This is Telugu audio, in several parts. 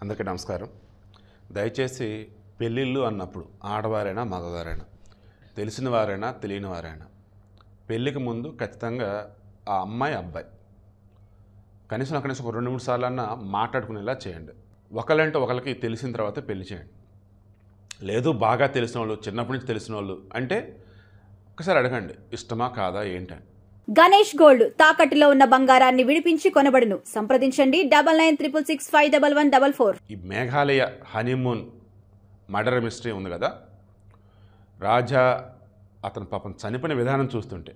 అందరికీ నమస్కారం. దయచేసి పెళ్ళిళ్ళు అన్నప్పుడు ఆడవారైనా మగవారైనా తెలిసిన వారైనా తెలియని వారైనా పెళ్ళికి ముందు ఖచ్చితంగా ఆ అమ్మాయి అబ్బాయి కనీసం ఒక 2-3 సార్లు అన్నా మాట్లాడుకునేలా చేయండి. ఒకళ్ళంటే ఒకరికి తెలిసిన తర్వాత పెళ్లి చేయండి. లేదు బాగా తెలిసిన వాళ్ళు, చిన్నప్పటి నుంచి తెలిసిన వాళ్ళు అంటే ఒకసారి అడగండి, ఇష్టమా కాదా ఏంటని. గణేష్ గోల్డ్ తాకట్టులో ఉన్న బంగారాన్ని విడిపించి కొనబడును. సంప్రదించండి 9966651144. ఈ మేఘాలయ హనీమూన్ మర్డర్ మిస్టరీ ఉంది కదా, రాజా అతను పాపం చనిపోయిన విధానం చూస్తుంటే,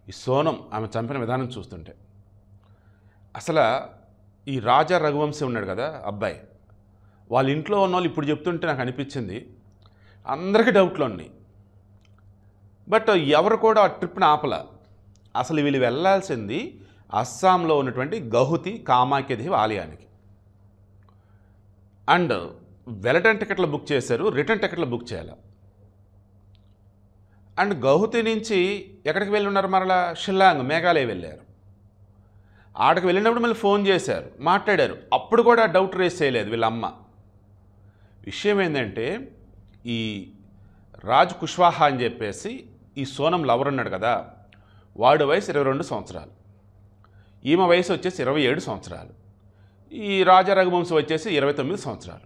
ఈ సోనం ఆమె చంపిన విధానం చూస్తుంటే, అసలు ఈ రాజా రఘువంశీ ఉన్నాడు కదా అబ్బాయి, వాళ్ళ ఇంట్లో ఉన్న వాళ్ళు ఇప్పుడు చెప్తుంటే నాకు అనిపించింది అందరికీ డౌట్లు ఉన్నాయి. బట్ ఎవరు కూడా ఆ ట్రిప్ని ఆపల. అసలు వీళ్ళు వెళ్ళాల్సింది అస్సాంలో ఉన్నటువంటి గౌహతి కామాఖ్యదేవి ఆలయానికి. అండ్ వెళ్ళటం టికెట్లు బుక్ చేశారు, రిటర్న్ టికెట్లు బుక్ చేయాలి. అండ్ గౌహతి నుంచి ఎక్కడికి వెళ్ళి ఉన్నారు, మరలా షిల్లాంగ్ మేఘాలయ వెళ్ళారు. ఆడకి వెళ్ళినప్పుడు మళ్ళీ ఫోన్ చేశారు, మాట్లాడారు. అప్పుడు కూడా డౌట్ రేస్ చేయలేదు వీళ్ళ అమ్మ. విషయం ఏంటంటే, ఈ రాజ్ కుష్వాహా అని చెప్పేసి ఈ సోనం లవర్ ఉన్నాడు కదా, వాడు వయసు 22 సంవత్సరాలు, ఈమె వయసు వచ్చేసి 27 సంవత్సరాలు. ఈ రాజా రఘువంశీ వచ్చేసి 29 సంవత్సరాలు.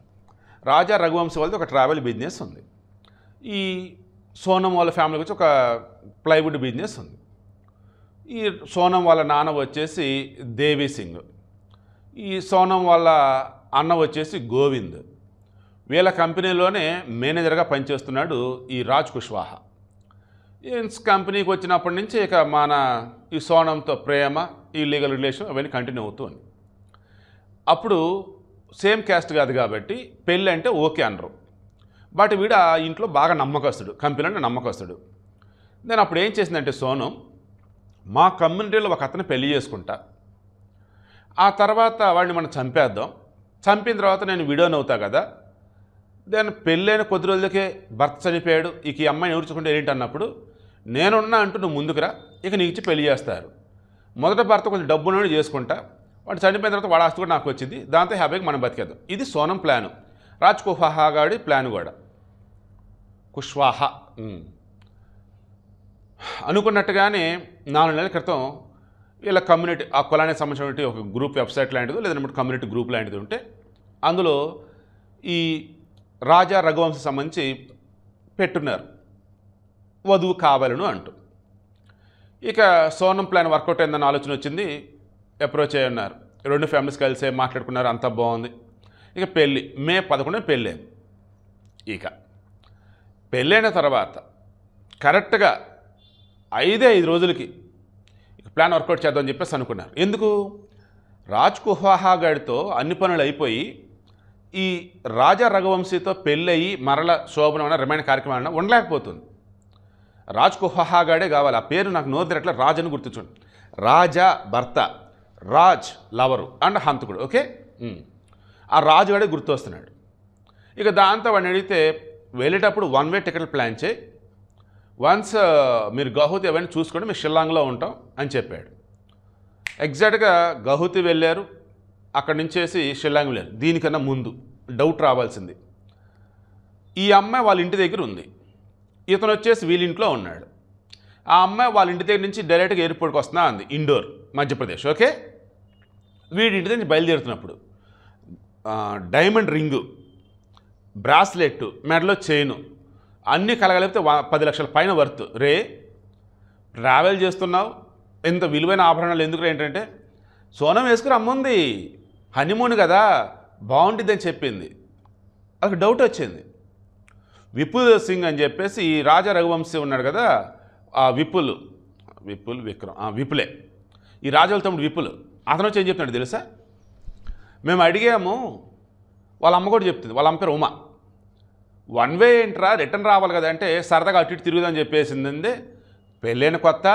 రాజా రఘువంశీ వాళ్ళది ఒక ట్రావెల్ బిజినెస్ ఉంది. ఈ సోనం వాళ్ళ ఫ్యామిలీకి వచ్చి ఒక ప్లైవుడ్ బిజినెస్ ఉంది. ఈ సోనం వాళ్ళ నాన్న వచ్చేసి దేవి సింగ్, ఈ సోనం వాళ్ళ అన్న వచ్చేసి గోవింద్. వీళ్ళ కంపెనీలోనే మేనేజర్గా పనిచేస్తున్నాడు ఈ రాజ్ కుష్వాహా. ఈ కంపెనీకి వచ్చినప్పటి నుంచి ఇక మన ఈ సోనంతో ప్రేమ, ఈ లీగల్ రిలేషన్ అవన్నీ కంటిన్యూ అవుతుంది. అప్పుడు సేమ్ క్యాస్ట్ కాదు కాబట్టి పెళ్ళి అంటే ఓకే అనరు. బట్ వీడు ఆ ఇంట్లో బాగా నమ్మకస్తుడు, కంపెనీలో నమ్మకస్తుడు. నేను అప్పుడు ఏం చేసిందంటే, సోనం మా కమ్యూనిటీలో ఒక అతను పెళ్లి చేసుకుంటా, ఆ తర్వాత వాడిని మనం చంపేద్దాం, చంపిన తర్వాత నేను విడోని అవుతా కదా, దాని పెళ్ళైన కొద్ది రోజులకే భర్త చనిపోయాడు, ఇక ఈ అమ్మాయిని ఊడ్చుకుంటే ఏంటి అన్నప్పుడు, నేనున్నా అంటూ నువ్వు ముందుకురా, ఇక నీకు ఇచ్చి పెళ్లి చేస్తారు. మొదట భర్త కొంచెం డబ్బును చేసుకుంటా, వాడు చనిపోయిన తర్వాత వాడు ఆస్తి కూడా నాకు వచ్చింది, దాంతో హ్యాపీగా మనం బతికేద్దాం. ఇది సోనం ప్లాను, రాజ్ కుష్వాహా గాడి ప్లాన్ కూడా. కుష్వాహా అనుకున్నట్టుగానే 4 నెలల క్రితం వీళ్ళ కమ్యూనిటీ, ఆ కులానికి సంబంధించినటువంటి ఒక గ్రూప్ వెబ్సైట్ లాంటిది, లేదంటే కమ్యూనిటీ గ్రూప్ లాంటిది ఉంటే అందులో ఈ రాజా రఘువంశీ సంబంధించి పెట్టున్నారు, వధువు కావాలను అంటూ. ఇక సోనం ప్లాన్ వర్కౌట్ అయిందన్న ఆలోచన వచ్చింది, అప్రోచ్ అయ్యి ఉన్నారు. 2 ఫ్యామిలీస్ కలిసే మాట్లాడుకున్నారు, అంతా బాగుంది. ఇక పెళ్ళి మే 11 పెళ్ళైంది. ఇక పెళ్ళైన తర్వాత కరెక్ట్గా 5 రోజులకి ఇక ప్లాన్ వర్కౌట్ చేద్దామని చెప్పేసి అనుకున్నారు. ఎందుకు, రాజ్ కుష్వాహా గారితో అన్ని పనులు అయిపోయి ఈ రాజా రఘువంశీతో పెళ్ళయి మరల శోభనమైన రిమైండ్ కార్యక్రమాలన్నా ఉండలేకపోతుంది. రాజ్ కుష్వాహా గాడే కావాలి. ఆ పేరు నాకు నోరు తిరగట్లే, రాజ్ అని గుర్తుంచండి. రాజా భర్త, రాజ్ లవరు అండ్ హంతకుడు. ఓకే, ఆ రాజుగాడే గుర్తొస్తున్నాడు. ఇక దాంతో వాడిని అడిగితే, వెళ్ళేటప్పుడు 1 వే టికెట్లు ప్లాన్ చేయి, వన్స్ మీరు గౌహతి అవన్నీ చూసుకొని మేము షిల్లాంగ్లో ఉంటాం అని చెప్పాడు. ఎగ్జాక్ట్గా గౌహతి వెళ్ళారు, అక్కడి నుంచేసి షిల్లాంగ్ వెళ్ళారు. దీనికన్నా ముందు డౌట్ రావాల్సింది, ఈ అమ్మాయి వాళ్ళ ఇంటి దగ్గర ఉంది, ఇతను వచ్చేసి వీళ్ళ ఇంట్లో ఉన్నాడు. ఆ అమ్మాయి వాళ్ళ ఇంటి దగ్గర నుంచి డైరెక్ట్గా ఎయిర్పోర్ట్కి వస్తున్నా అంది, ఇండోర్ మధ్యప్రదేశ్. ఓకే, వీడి ఇంటి దగ్గర బయలుదేరుతున్నప్పుడు డైమండ్ రింగు, బ్రాస్లెట్, మెడలో చైను అన్నీ కలగలిపితే 10 లక్షల పైన వర్త్. రే ట్రావెల్ చేస్తున్నావు, ఎంత విలువైన ఆభరణాలు ఎందుకు ఏంటంటే, సోనం వేసుకుని అమ్ముంది, హనీమూన్ కదా బాగుంటుందని చెప్పింది. అది డౌట్ వచ్చింది. విపుల్ సింగ్ అని చెప్పేసి ఈ రాజా రఘువంశీ ఉన్నాడు కదా, ఆ విపులే ఈ రాజుల తమ్ముడు విపుల్. అతను వచ్చి ఏం చెప్తున్నాడు తెలుసా, మేము అడిగాము, వాళ్ళ అమ్మ కూడా చెప్తుంది, వాళ్ళ అమ్మ పేరు ఉమా. 1 వే ఏంట్రా, రిటర్న్ రావాలి కదా అంటే, సరదాగా అటు ఇటు తిరుగుదని చెప్పేసింది. పెళ్ళైన కొత్త,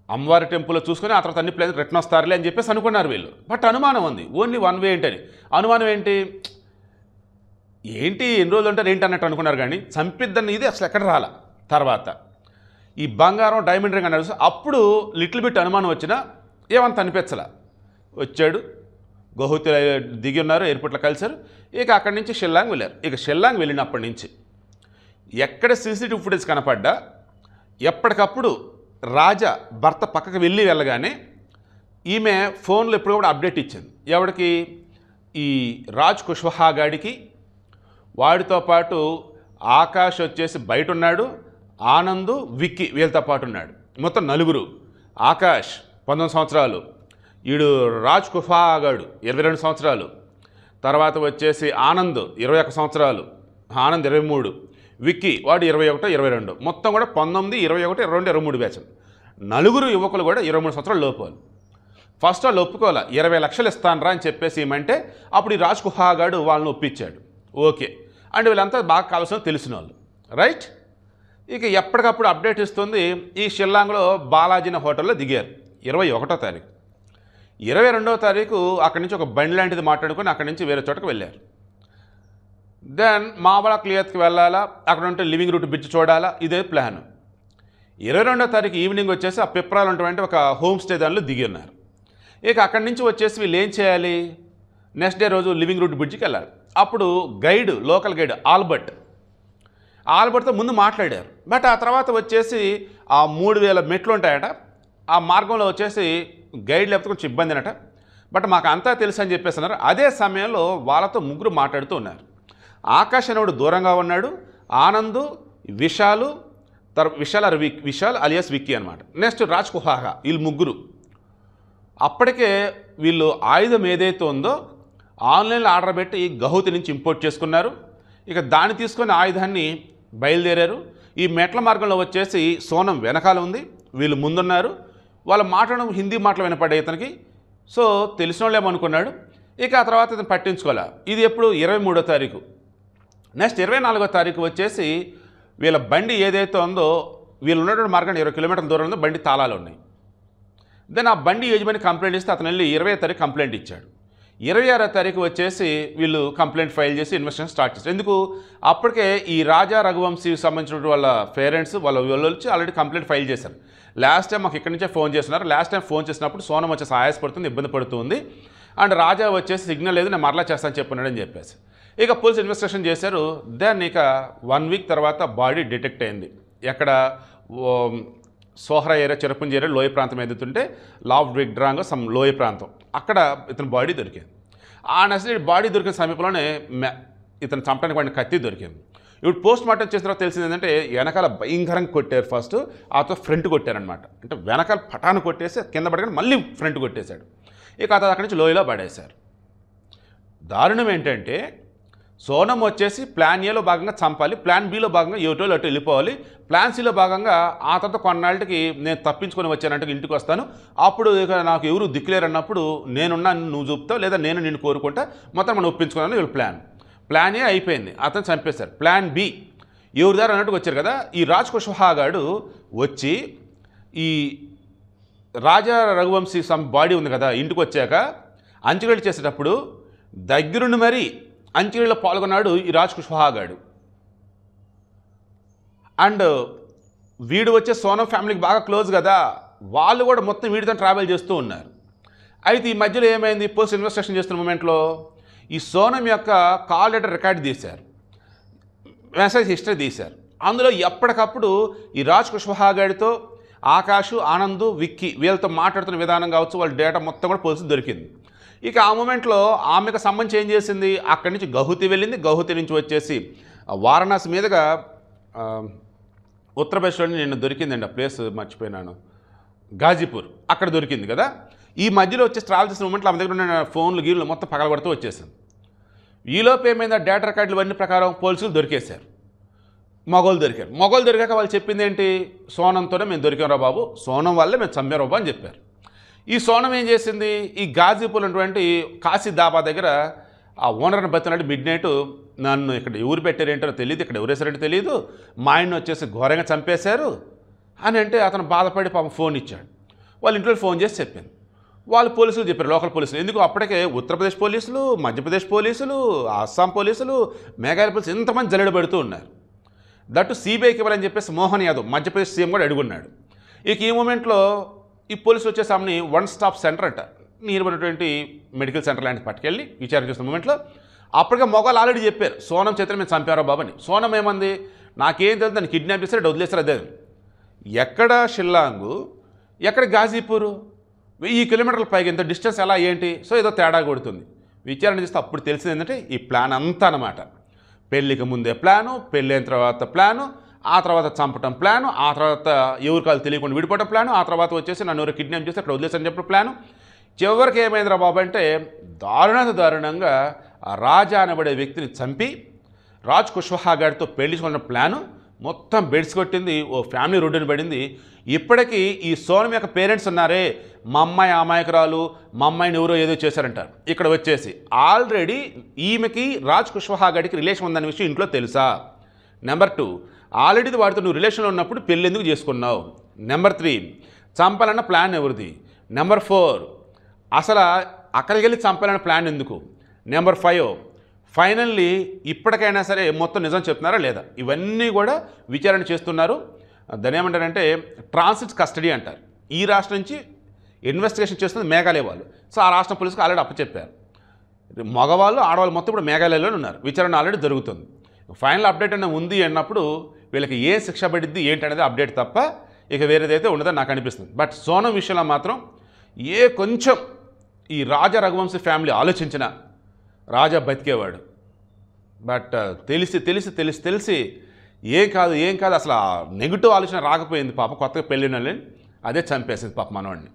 అమ్మవారి టెంపుల్లో చూసుకొని ఆ తర్వాత అన్ని ప్లేస్ రిటర్న్ వస్తారులే అని చెప్పేసి అనుకున్నారు వీళ్ళు. బట్ అనుమానం ఉంది, ఓన్లీ 1 వే ఏంటని. అనుమానం ఏంటి ఎన్ని రోజులు ఉంటారు ఏంటి అన్నట్టు అనుకున్నారు. కానీ చంపిద్దని ఇది అసలు ఎక్కడ రాల. తర్వాత ఈ బంగారం డైమండ్ రింగ్ అన్నారు, అప్పుడు లిటిల్ బిట్ అనుమానం వచ్చినా ఏమంత అనిపించలా. వచ్చాడు, గౌహతి దిగి ఉన్నారు, ఎయిర్పోర్ట్లో కలిశారు. ఇక అక్కడి నుంచి షిల్లాంగ్ వెళ్ళారు. ఇక షిల్లాంగ్ వెళ్ళినప్పటి నుంచి ఎక్కడ సీసీటీవీ ఫుటేజ్ కనపడ్డా ఎప్పటికప్పుడు రాజా భర్త పక్కకు వెళ్ళగానే ఈమె ఫోన్లో ఎప్పుడు కూడా అప్డేట్ ఇచ్చింది. ఎవరికి? ఈ రాజ్ కుష్వాహా గాడికి. వాడితో పాటు ఆకాష్ వచ్చేసి బయట ఉన్నాడు, ఆనంద్, విక్కీ వీళ్ళతో పాటు ఉన్నాడు. మొత్తం నలుగురు. ఆకాష్ 19 సంవత్సరాలు, వీడు రాజ్ కుష్వాహా గాడు 22 సంవత్సరాలు, తర్వాత వచ్చేసి ఆనంద్ 21 సంవత్సరాలు, ఆనంద్ 23, విక్కీ వాడు 21, 22, మొత్తం కూడా 19, 21, 22, 23 బ్యాచ్. నలుగురు యువకులు కూడా 23 సంవత్సరాలు లోపాలు. ఫస్ట్ వాళ్ళు ఒప్పుకోవాలా, 20 లక్షలు ఇస్తానరా అని చెప్పేసి ఏమంటే అప్పుడు ఈ రాజ్ కుష్వాహా గాడు వాళ్ళని ఒప్పించాడు. ఓకే అంటే వీళ్ళంతా బాగా కావాల్సిన తెలిసిన వాళ్ళు, రైట్. ఇక ఎప్పటికప్పుడు అప్డేట్ ఇస్తుంది. ఈ షిల్లాంగ్లో బాలాజీన హోటల్లో దిగారు 21వ తారీఖు. 22వ తారీఖు అక్కడి నుంచి ఒక బండి లాంటిది మాట్లాడుకొని అక్కడి నుంచి వేరే చోటకు వెళ్ళారు. దెన్ మావళ క్లియర్కి వెళ్ళాలా, అక్కడ ఉంటే లివింగ్ రూట్ బ్రిడ్జ్ చూడాలా, ఇదే ప్లాన్. 22వ తారీఖు ఈవినింగ్ వచ్చేసి ఆ పిప్రాలు ఉన్నటువంటి ఒక హోమ్ స్టే దానిలో దిగి ఉన్నారు. ఇక అక్కడి నుంచి వచ్చేసి వీళ్ళు ఏం చేయాలి, నెక్స్ట్ డే రోజు లివింగ్ రూట్ బ్రిడ్జ్కి వెళ్ళాలి. అప్పుడు గైడ్, లోకల్ గైడ్ ఆల్బర్ట్తో ముందు మాట్లాడారు. బట్ ఆ తర్వాత వచ్చేసి ఆ 3000 మెట్లు ఉంటాయట, ఆ మార్గంలో వచ్చేసి గైడ్ లేకపోతే కొంచెం ఇబ్బంది అనట. బట్ మాకు అంతా తెలుసు అని చెప్పేస్తున్నారు. అదే సమయంలో వాళ్ళతో ముగ్గురు మాట్లాడుతూ ఉన్నారు. ఆకాష్ అనేవాడు దూరంగా ఉన్నాడు, ఆనంద్, విశాల్ అలియాస్ విక్కీ అనమాట. నెక్స్ట్ రాజ్ కుష్వాహా, వీళ్ళు ముగ్గురు. అప్పటికే వీళ్ళు ఆయుధం ఏదైతే ఉందో ఆన్లైన్లో ఆర్డర్ పెట్టి గౌహతి నుంచి ఇంపోర్ట్ చేసుకున్నారు. ఇక దాన్ని తీసుకొని ఆయుధాన్ని బయలుదేరారు. ఈ మెట్ల మార్గంలో వచ్చేసి సోనం వెనకాల ఉంది, వీళ్ళు ముందున్నారు. వాళ్ళు మాట్లాడడం హిందీ మాటలు వినపడే ఇతనికి. సో తెలిసిన వాళ్ళు ఏమనుకున్నాడు. ఇక ఆ తర్వాత ఇతను పట్టించుకోలే. ఇది ఎప్పుడు 23వ తారీఖు. నెక్స్ట్ 24వ తారీఖు వచ్చేసి వీళ్ళ బండి ఏదైతే ఉందో వీళ్ళు ఉన్నటువంటి మార్గం 20 కిలోమీటర్ల దూరంలో బండి తాళాలు ఉన్నాయి. దెన్ ఆ బండి యజమాని కంప్లైంట్ ఇస్తే అతను వెళ్ళి 20వ తారీఖు కంప్లైంట్ ఇచ్చాడు. 26వ తారీఖు వచ్చేసి వీళ్ళు కంప్లైంట్ ఫైల్ చేసి ఇన్వెస్టిగేషన్ స్టార్ట్ చేశారు. ఎందుకు? అప్పటికే ఈ రాజా రఘువంశీకి సంబంధించిన వాళ్ళ పేరెంట్స్ వాళ్ళు వచ్చి ఆల్రెడీ కంప్లైంట్ ఫైల్ చేశారు. లాస్ట్ టైం మాకు ఇక్కడి నుంచే ఫోన్ చేస్తున్నారు. లాస్ట్ టైం ఫోన్ చేసినప్పుడు సోనం వచ్చేసి ఆయాసపడుతుంది, ఇబ్బంది పడుతుంది, అండ్ రాజా వచ్చేసి సిగ్నల్ లేదు, నేను మరలా చేస్తాను చెప్పన్నాడని చెప్పేసి ఇక పోలీసు ఇన్వెస్టిగేషన్ చేశారు. దెన్ ఇక 1 వీక్ తర్వాత బాడీ డిటెక్ట్ అయింది. ఎక్కడ? సోహరా ఏరియా, చిరపుంజి ఏరియా లోయ ప్రాంతం ఏదైతుంటే లావ్ విగ్డ్రాంగ్ సమ్ లోయ ప్రాంతం, అక్కడ ఇతని బాడీ దొరికింది. ఆ నెక్స్ట్ బాడీ దొరికిన సమీపంలోనే ఇతను చంపడానికి వాడిని కత్తి దొరికింది. ఇప్పుడు పోస్ట్ మార్టం చేసిన తర్వాత తెలిసింది ఏంటంటే వెనకాల భయంకరంగా కొట్టారు. ఫస్ట్ ఆ తర్వాత ఫ్రంట్ కొట్టారనమాట. అంటే వెనకాల పటాను కొట్టేసి కింద పడగానే మళ్ళీ ఫ్రంట్ కొట్టేశాడు. ఇక ఆ తర్వాత అక్కడి నుంచి లోయలో పడేశారు. దారుణం ఏంటంటే సోనం వచ్చేసి ప్లాన్ ఏలో భాగంగా చంపాలి, ప్లాన్ బిలో భాగంగా ఎటోలు అటు వెళ్ళిపోవాలి, ప్లాన్ సిలో భాగంగా ఆ తర్వాత కొన్నాళ్ళకి నేను తప్పించుకొని వచ్చానంటే ఇంటికి వస్తాను, అప్పుడు ఇక నాకు ఎవరు దిక్కులేరు అన్నప్పుడు నేనున్నా నువ్వు చూపుతావు లేదా నేను నిన్ను కోరుకుంటా, మొత్తం మనం ఒప్పించుకున్నాను. వీళ్ళు ప్లాన్ ఏ అయిపోయింది, అతను చంపేశారు. ప్లాన్ బి ఎవరి దారు అన్నట్టుగా వచ్చారు కదా. ఈ రాజ్ కుష్వాహా గాడు వచ్చి ఈ రాజా రఘువంశీ బాడీ ఉంది కదా, ఇంటికి వచ్చాక అంత్యక్రియలు చేసేటప్పుడు దగ్గరుండి మరీ అంత్యక్రియలో పాల్గొన్నాడు ఈ రాజ్ కుష్వాహా గాడు. అండ్ వీడు వచ్చే సోనం ఫ్యామిలీకి బాగా క్లోజ్ కదా, వాళ్ళు కూడా మొత్తం వీడితో ట్రావెల్ చేస్తూ ఉన్నారు. అయితే ఈ మధ్యలో ఏమైంది, పోలీస్ ఇన్వెస్టిగేషన్ చేస్తున్న మూమెంట్లో ఈ సోనం యొక్క కాల్ లెటర్ రికార్డు తీశారు, మెసేజ్ హిస్టరీ తీశారు. అందులో ఎప్పటికప్పుడు ఈ రాజ్ కుష్వాహా గాడితో ఆకాష్, ఆనంద్, విక్కీ వీళ్ళతో మాట్లాడుతున్న విధానం కావచ్చు, వాళ్ళ డేటా మొత్తం కూడా పోలీసు దొరికింది. ఇక ఆ మూమెంట్లో ఆమెకు సంబంధించి ఏం చేసింది, అక్కడి నుంచి గౌహతి వెళ్ళింది. గౌహతి నుంచి వచ్చేసి వారణాసి మీదుగా ఉత్తరప్రదేశ్లో నేను దొరికిందండి, ఆ ప్లేస్ మర్చిపోయినాను, గాజీపూర్, అక్కడ దొరికింది కదా. ఈ మధ్యలో వచ్చేసి ట్రావెల్ చేసిన మూమెంట్లో ఆమె దగ్గర ఉన్న ఫోన్లు గీళ్ళు మొత్తం పగలగొడుతూ వచ్చేసింది. ఈలోపు ఏమైందా, డేటా రికార్డులు అన్ని ప్రకారం పోలీసులు దొరికేశారు. మొగోలు దొరికాక వాళ్ళు చెప్పింది ఏంటి, సోనంతోనే మేము దొరికాంరా బాబు, సోనం వల్లే మేము చంపారా బాబు అని చెప్పారు. ఈ సోనం ఏం చేసింది, ఈ గాజీపూర్ ఉన్నటువంటి కాశీ దాబా దగ్గర ఆ ఓనర్ని బతినాడు. మిడ్ నైట్ నన్ను ఇక్కడ ఎవరు పెట్టారేంటో తెలియదు, ఇక్కడ ఎవరేసారంటే తెలియదు, మా ఆయన్ని వచ్చేసి ఘోరంగా చంపేశారు అని అంటే అతను బాధపడి పాపం ఫోన్ ఇచ్చాడు. వాళ్ళ ఇంట్లో ఫోన్ చేసి చెప్పింది. వాళ్ళు పోలీసులు చెప్పారు, లోకల్ పోలీసులు. ఎందుకు అప్పటికే ఉత్తరప్రదేశ్ పోలీసులు, మధ్యప్రదేశ్ పోలీసులు, అస్సాం పోలీసులు, మేఘాలయ పోలీసులు ఇంతమంది జల్లెడ పెడుతూ ఉన్నారు. దట్టు సిబిఐకి ఇవ్వాలని చెప్పేసి మోహన్ యాదవ్ మధ్యప్రదేశ్ సీఎం కూడా అడుగున్నాడు. ఇక ఈ మూమెంట్లో ఈ పోలీసులు వచ్చేసి ఆమెని 1 స్టాప్ సెంటర్ అంట, నియర్బడినటువంటి మెడికల్ సెంటర్ లాంటి పట్టుకెళ్ళి విచారణ చేస్తున్న మూమెంట్లో అప్పటికే మొగాలు ఆల్రెడీ చెప్పారు సోనం చేతులు మేము చంపారో బాబని. సోనం ఏమంది, నాకేం తెలుసు, దాన్ని కిడ్నాప్ చేస్తారు, వదిలేస్తారు. అదే ఎక్కడ షిల్లాంగు, ఎక్కడ గాజీపూరు, 1000 కిలోమీటర్ల పైగా ఎంత డిస్టెన్స్ ఎలా ఏంటి? సో ఏదో తేడా కొడుతుంది. విచారణ చేస్తే అప్పుడు తెలిసింది ఏంటంటే ఈ ప్లాన్ అంతా అన్నమాట. పెళ్ళికి ముందే ప్లాను, పెళ్ళైన తర్వాత ప్లాను, ఆ తర్వాత చంపటం ప్లాను, ఆ తర్వాత ఎవరికాలు తెలియకుండా విడిపోవడం ప్లాను, ఆ తర్వాత వచ్చేసి నన్ను ఎవరు కిడ్నాప్ చేస్తే అక్కడ వదిలేసని చెప్పిన ప్లాను. చివరికి ఏమైందిరా బాబు అంటే దారుణంగా ఆ రాజా అనబడే వ్యక్తిని చంపి రాజ్ కుష్వాహా గారితో పెళ్లించుకున్న ప్లాను మొత్తం బెడ్స్ కొట్టింది. ఓ ఫ్యామిలీ రోడ్డుని పడింది. ఇప్పటికీ ఈ సోనం యొక్క పేరెంట్స్ ఉన్నారే, మా అమ్మాయి అమాయకురాలు, మా అమ్మాయిని ఎవరో ఏదో చేశారంటారు. ఇక్కడ వచ్చేసి ఆల్రెడీ ఈమెకి రాజ్ కుష్వాహా గారికి రిలేషన్ ఉందనే విషయం ఇంట్లో తెలుసా? నెంబర్ 2, ఆల్రెడీ వాడితో నువ్వు రిలేషన్లో ఉన్నప్పుడు పెళ్ళి ఎందుకు చేసుకున్నావు? నెంబర్ 3, చంపాలన్న ప్లాన్ ఎవరిది? నెంబర్ 4, అసలు అక్కడికి వెళ్ళి చంపాలన్న ప్లాన్ ఎందుకు? నెంబర్ 5, ఫైనల్లీ ఇప్పటికైనా సరే మొత్తం నిజం చెప్తున్నారా లేదా? ఇవన్నీ కూడా విచారణ చేస్తున్నారు. దాని ఏమంటారంటే ట్రాన్సిట్ కస్టడీ అంటారు. ఈ రాష్ట్రం నుంచి ఇన్వెస్టిగేషన్ చేస్తుంది మేఘాలయ వాళ్ళు. సో ఆ రాష్ట్ర పోలీసుకు ఆల్రెడీ అప్పచెప్పారు. మగవాళ్ళు ఆడవాళ్ళు మొత్తం ఇప్పుడు మేఘాలయలోనే ఉన్నారు. విచారణ ఆల్రెడీ జరుగుతుంది. ఫైనల్ అప్డేట్ అన్న ఉంది అన్నప్పుడు వీళ్ళకి ఏ శిక్ష పడిద్ది ఏంటి అనేది అప్డేట్ తప్ప ఇక వేరేదైతే ఉండదని నాకు అనిపిస్తుంది. బట్ సోనం విషయంలో మాత్రం కొంచెం ఈ రాజా రఘువంశీ ఫ్యామిలీ ఆలోచించిన రాజా బతికేవాడు. బట్ తెలిసి ఏం కాదు అసలు నెగిటివ్ ఆలోచన రాకపోయింది పాప. కొత్తగా పెళ్ళిన వాళ్ళని అదే చంపేసింది పాప మనవాడిని.